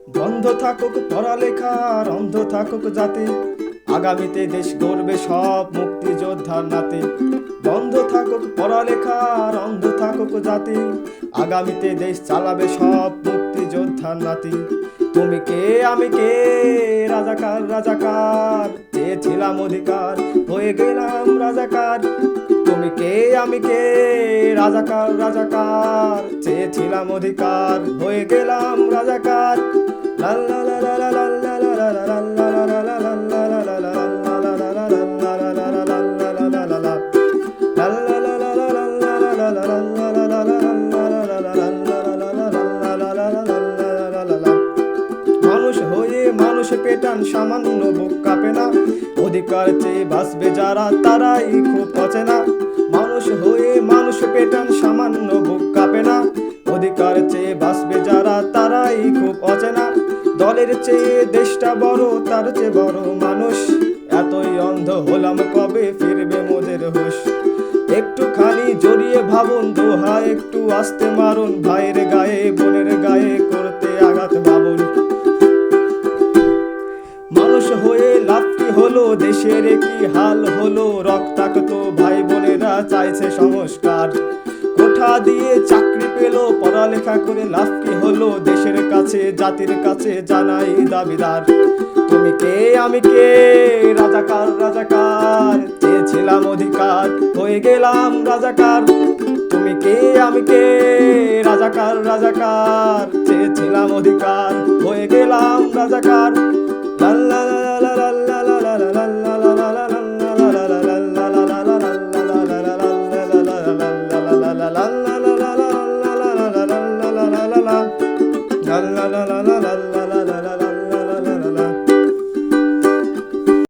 বন্ধ থাকুক পড়ালেখার, অন্ধ থাকুক জাতি, আগামীতে দেশ গড়বে সব মুক্তিযোদ্ধার নাতি। বন্ধ থাকুক পড়ালেখার, অন্ধ থাকুক জাতি, আগামীতে দেশ চালাবে সব মুক্তিযোদ্ধার নাতি। তুমি কে আমি কে, রাজাকার রাজাকার, চেয়েছিলাম অধিকার, হয়ে গেলাম রাজাকার। তুমি কে আমি কে, রাজাকার রাজাকার, চেয়েছিলাম অধিকার, হয়ে গেলাম রাজাকার। লা লা লা লা লা লা লা লা লা লা লা লা লা লা লা লা লা লা। মানুষ হয়ে মানুষ পেটান, সামান্য বুক কাঁপে না, অধিকার চেয়ে বাঁচবে যারা তারাই খুব অচেনা। মানুষ হয়ে মানুষ পেটান, সামান্য বুক কাঁপে না, অধিকার চেয়ে বাঁচবে যারা তারাই খুব অচেনা। দলের চেয়ে দেশটা বড়, তার চেয়ে বড় মানুষ, এতই অন্ধ হলাম কবে ফিরবে মোদের হুঁশ। একটুখানি জড়িয়ে ভাবুন, দোহা একটু আস্তে মারুন, ভাইয়ের গায়ে বোনের গায়ে করতে আঘাত ভাবুন। মানুষ হয়ে লাভ কি হলো, দেশের কি হাল হলো, রক্তাক্ত ভাই বোনেরা চাইছে সংস্কার। কোঠা দিয়ে চাকরি পেলো, পড়ালেখা করে লাভ কি হলো, দেশের কাছে জাতির কাছে জানাই দাবিদার। তুমি কে আমি কে, রাজাকার রাজাকার, চেয়েছিলাম অধিকার, হয়ে গেলাম রাজাকার। তুমি কে আমি কে, রাজাকার রাজাকার, চেয়েছিলাম অধিকার, হয়ে গেলাম রাজাকার। লা লা লা লা লা লা লা লা লা লা লা লা লা। La la la la la la